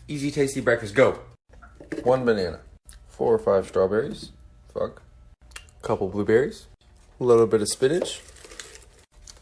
Easy, tasty breakfast. Go. 1 banana. 4 or 5 strawberries. Fuck. Couple blueberries. A little bit of spinach.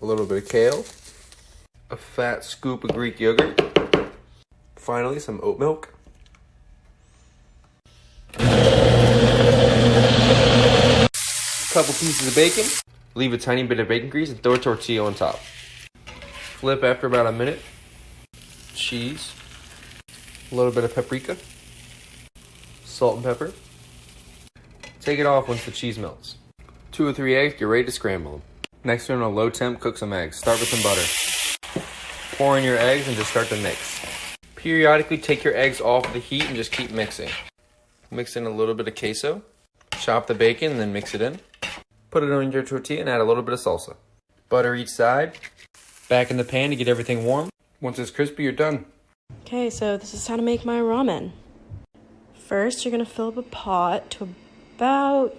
A little bit of kale. A fat scoop of Greek yogurt. Finally, some oat milk. Couple pieces of bacon. Leave a tiny bit of bacon grease and throw a tortilla on top. Flip after about a minute. Cheese. A little bit of paprika. Salt and pepper. Take it off once the cheese melts. 2 or 3 eggs, you're ready to scramble them. Next, turn on a low temp, cook some eggs. Start with some butter. Pour in your eggs and just start to mix. Periodically take your eggs off the heat and just keep mixing. Mix in a little bit of queso. Chop the bacon and then mix it in. Put it on your tortilla and add a little bit of salsa. Butter each side. Back in the pan to get everything warm. Once it's crispy, you're done. Okay, so this is how to make my ramen. First, you're gonna fill up a pot to about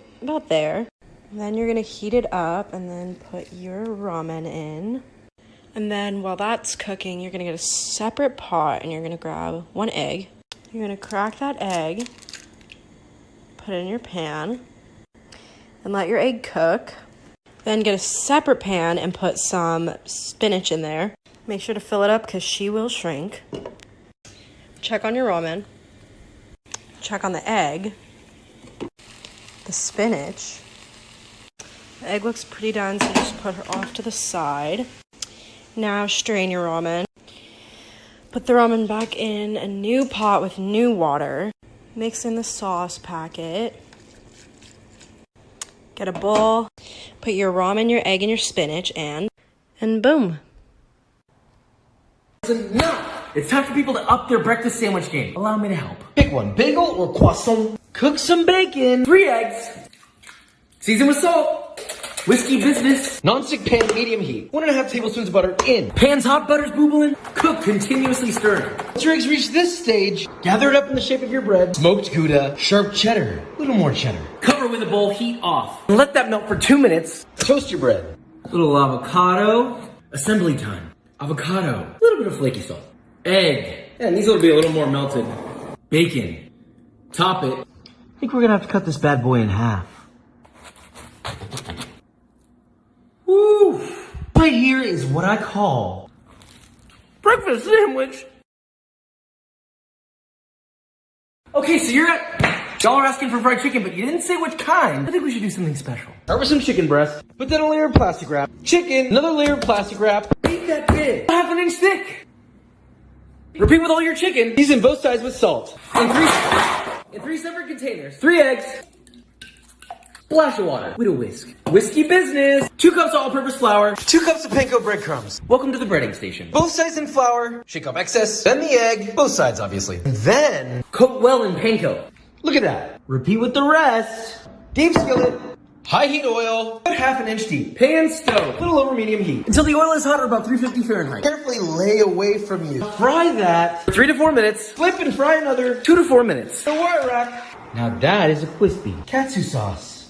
there. And then you're gonna heat it up and then put your ramen in. And then while that's cooking, you're gonna get a separate pot and you're gonna grab 1 egg. You're gonna crack that egg, put it in your pan, and let your egg cook. Then get a separate pan and put some spinach in there. Make sure to fill it up because she will shrink. Check on your ramen. Check on the egg. The spinach. The egg looks pretty done, so just put her off to the side. Now strain your ramen. Put the ramen back in a new pot with new water. Mix in the sauce packet. Get a bowl. Put your ramen, your egg, and your spinach in. And boom. Enough! It's time for people to up their breakfast sandwich game. Allow me to help. Pick one, bagel or croissant. Cook some bacon. 3 eggs. Season with salt. Whiskey business. Non-stick pan, medium heat. 1.5 tablespoons of butter in. Pan's hot, butter's boobling. Cook, continuously stirring. Once your eggs reach this stage, gather it up in the shape of your bread. Smoked Gouda, sharp cheddar, a little more cheddar. Cover with a bowl, heat off. And let that melt for 2 minutes. Toast your bread. Little avocado. Assembly time. Avocado. A little bit of flaky salt. Egg. And these will be a little more melted. Bacon. Top it. I think we're gonna have to cut this bad boy in half. Woo! Right here is what I call breakfast sandwich. Okay, so y'all are asking for fried chicken, but you didn't say which kind. I think we should do something special. Start with some chicken breast. Put that on a layer of plastic wrap. Chicken, another layer of plastic wrap. Ain't that big. 1/2 inch thick. Repeat with all your chicken. Season both sides with salt. In 3 separate containers. 3 eggs. Splash of water. With a whisk. Whiskey business. 2 cups of all-purpose flour. 2 cups of panko breadcrumbs. Welcome to the breading station. Both sides in flour. Shake off excess. Then the egg. Both sides, obviously. And then Coat well in panko. look at that. Repeat with the rest. Deep skillet. High heat oil. About 1/2 inch deep. Pan stove. A little over medium heat. Until the oil is hot at about 350 Fahrenheit. Carefully lay away from you. Fry that. 3 to 4 minutes. Flip and fry another 2 to 4 minutes. The wire rack. Now that is a crispy katsu sauce.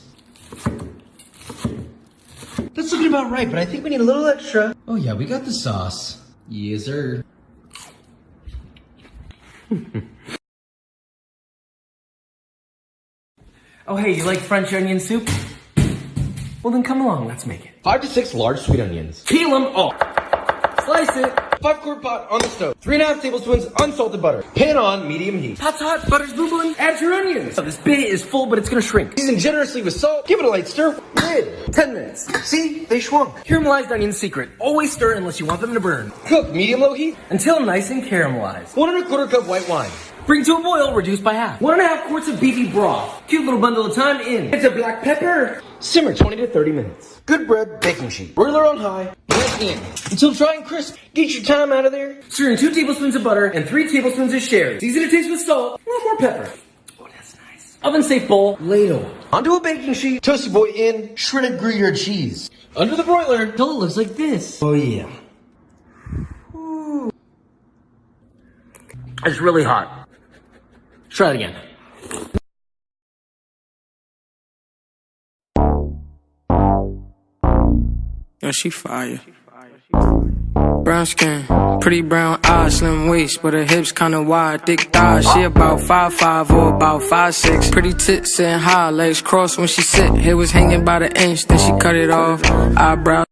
That's looking about right, but I think we need a little extra. Oh yeah, we got the sauce. Yes, sir. Oh hey, you like French onion soup? Well then come along, let's make it. 5 to 6 large sweet onions. Peel them all. Slice it. 5-quart pot on the stove. 3.5 tablespoons unsalted butter. Pan on medium heat. Pot's hot, butter's boobling. Add your onions. So this bit is full, but it's gonna shrink. Season generously with salt. Give it a light stir. Lid. 10 minutes. See, they shrunk. Caramelized onion secret. Always stir unless you want them to burn. Cook medium-low heat. Until nice and caramelized. 1.25 cup white wine. Bring to a boil, reduce by half. 1.5 quarts of beefy broth. Cute little bundle of thyme in. It's a black pepper. Simmer 20 to 30 minutes. Good bread, baking sheet. Broiler on high. Let in. Until dry and crisp. Get your thyme out of there. Stir in 2 tablespoons of butter and 3 tablespoons of sherry. Season to taste with salt. A little more pepper. Oh, that's nice. Oven-safe bowl. Ladle. Onto a baking sheet. Toasty boy in. Shredded Gruyere cheese. Under the broiler. Until it looks like this. Oh yeah. Ooh. It's really hot. Try it again. Yo, she fire. Brown skin, pretty brown eyes, slim waist, but her hips kinda wide, thick thighs. She about 5'5" or about 5'6". Pretty tits sitting high, legs crossed when she sit. Hair was hanging by the inch, then she cut it off. Eyebrows.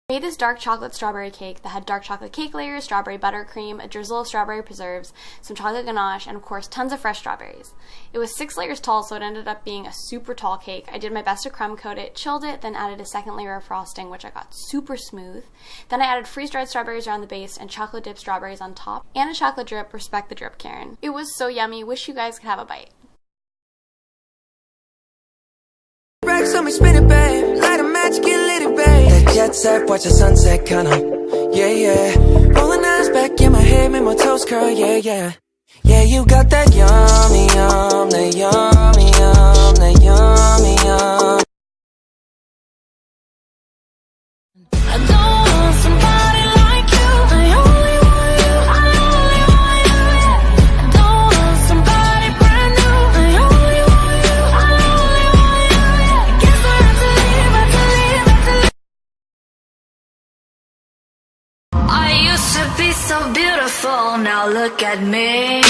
I made this dark chocolate strawberry cake that had dark chocolate cake layers, strawberry buttercream, a drizzle of strawberry preserves, some chocolate ganache, and of course tons of fresh strawberries. It was 6 layers tall, so it ended up being a super tall cake. I did my best to crumb coat it, chilled it, then added a second layer of frosting, which I got super smooth. Then I added freeze-dried strawberries around the base and chocolate dipped strawberries on top, and a chocolate drip. Respect the drip, Karen. It was so yummy. Wish you guys could have a bite. Racks on me, spin it, babe. Light a match, get lit, it, babe. That jet set, watch the sunset, kinda. Yeah, yeah. Rolling eyes back in my head, make my toes curl, yeah, yeah. Yeah, you got that yummy, yum, that yummy, yum, that yummy, yum. I don't want somebody like you. I only want you, I only want you, yeah. I don't want somebody brand new. I only want you, I only want you, yeah. I guess I have to leave, have to leave, have to leave. I used to be so beautiful, now look at me.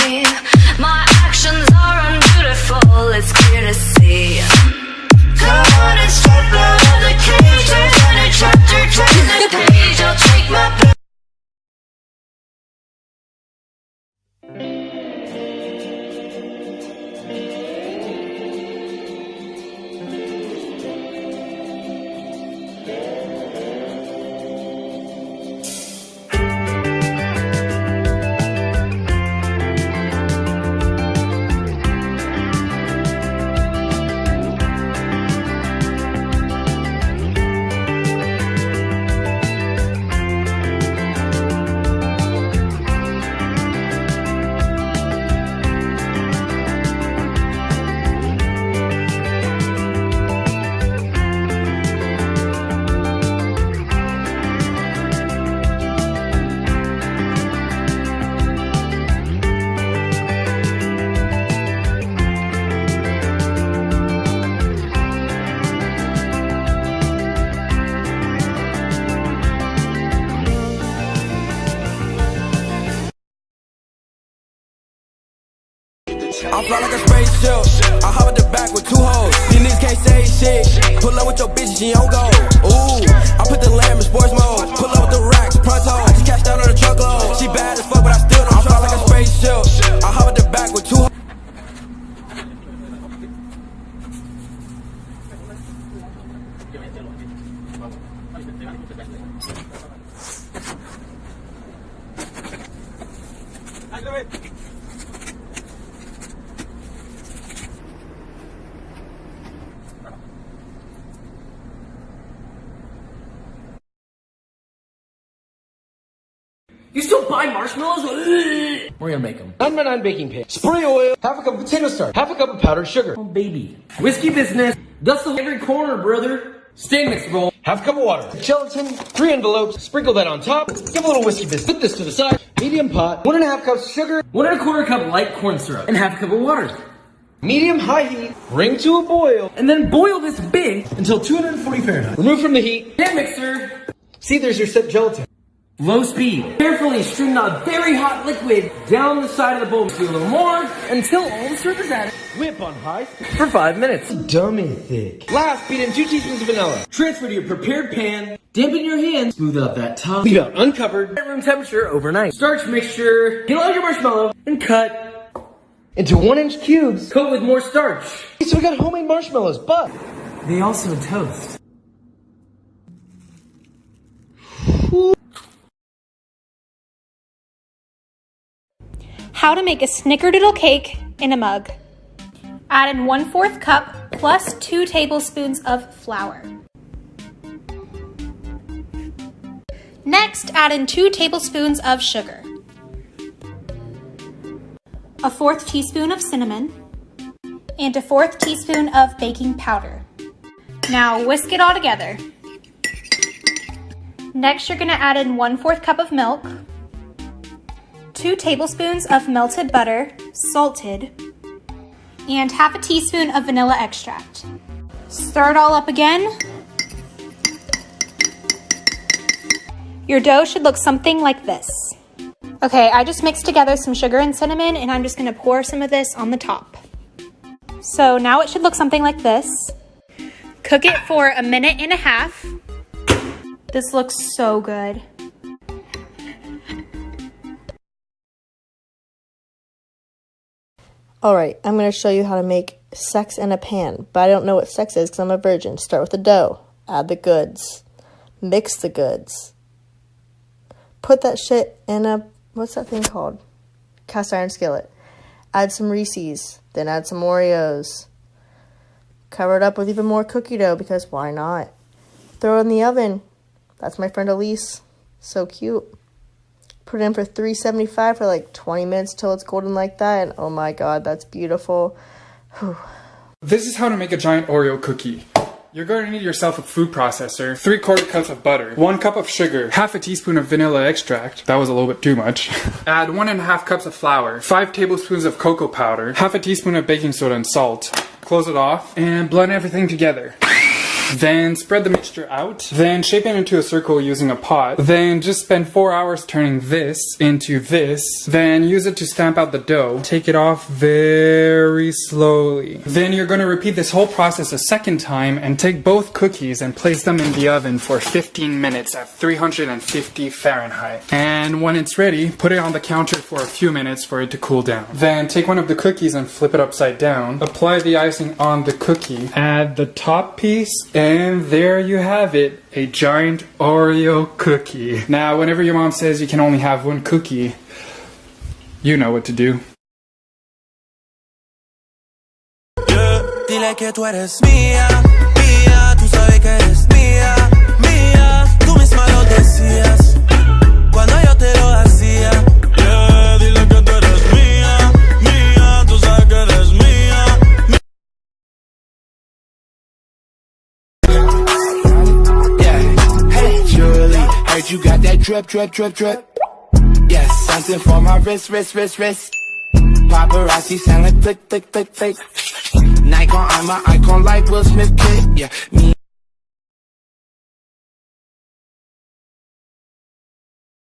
My actions are unbeautiful, it's clear to see. Come on and step out of the cage, turn a chapter, turn the page, I'll take my place. I fly like a spaceship. I hop at the back with 2 hoes. These niggas can't say shit. Pull up with your bitch, she on go. Ooh, I put the lamb in sports mode. Pull up with the racks, pronto. I just cashed out on the truckload. She bad as fuck, but I still don't. I fly like a spaceship. I hop at the back with 2 hoes. You still buy marshmallows? We're gonna make them. 9x9 baking pan. Spray oil. Half a cup of potato starch. Half a cup of powdered sugar. Oh, baby. Whiskey business. Dust the every corner, brother. Stand mix roll. Half a cup of water. Gelatin. 3 envelopes. Sprinkle that on top. Give a little whiskey business. Put this to the side. Medium pot. 1.5 cups sugar. 1 1/4 cup light corn syrup. And half a cup of water. Medium high heat. Bring to a boil. And then boil this big until 240 Fahrenheit. Remove from the heat. Hand mixer. See, there's your set gelatin. Low speed. Carefully stream the very hot liquid down the side of the bowl. Do a little more until all the syrup is added. Whip on high For 5 minutes. Dummy thick. Last, beat in 2 teaspoons of vanilla. Transfer to your prepared pan. Dampen your hand. Smooth out that top. Leave out uncovered. At room temperature overnight. Starch mixture. Get all your marshmallow and cut Into 1-inch cubes. Coat with more starch. So we got homemade marshmallows, but They also toast. How to make a snickerdoodle cake in a mug. Add in 1/4 cup plus 2 tablespoons of flour. Next, add in 2 tablespoons of sugar, a 1/4 teaspoon of cinnamon, and a 1/4 teaspoon of baking powder. Now whisk it all together. Next, you're gonna add in 1/4 cup of milk, 2 tablespoons of melted butter, salted, and half a teaspoon of vanilla extract. Stir it all up again. Your dough should look something like this. Okay, I just mixed together some sugar and cinnamon, and I'm just gonna pour some of this on the top. So now it should look something like this. Cook it for 1.5 minutes. This looks so good. Alright, I'm going to show you how to make sex in a pan, but I don't know what sex is because I'm a virgin. Start with the dough, add the goods, mix the goods, put that shit in a, what's that thing called? Cast iron skillet. Add some Reese's, then add some Oreos. Cover it up with even more cookie dough because why not? Throw it in the oven. That's my friend Elise. So cute. Put it in for 375 for like 20 minutes till it's golden like that. And oh my god, that's beautiful. Whew. This is how to make a giant Oreo cookie. You're going to need yourself a food processor, 3/4 cups of butter, 1 cup of sugar, half a teaspoon of vanilla extract. That was a little bit too much. Add 1.5 cups of flour, 5 tablespoons of cocoa powder, half a teaspoon of baking soda and salt. Close it off and blend everything together. Then spread the mixture out. Then shape it into a circle using a pot. Then just spend 4 hours turning this into this. Then use it to stamp out the dough. Take it off very slowly. Then you're going to repeat this whole process a second time and take both cookies and place them in the oven for 15 minutes at 350 Fahrenheit. And when it's ready, put it on the counter for a few minutes for it to cool down. Then take one of the cookies and flip it upside down. Apply the icing on the cookie. Add the top piece. And there you have it, a giant Oreo cookie. Now, whenever your mom says you can only have one cookie, you know what to do. Dile que tú eres mía, mía, tú sabes que eres mía, mía, tú misma lo decías, cuando yo te lo hacía. Yeah, dile que tú eres mía, mía, tú sabes que eres mía. Heard you got that drip, drip, drip, drip. Yes, something for my wrist, wrist, wrist, wrist. Paparazzi sound like click, click, click, click. Nikon, I'm an icon like Will Smith kid. Yeah, me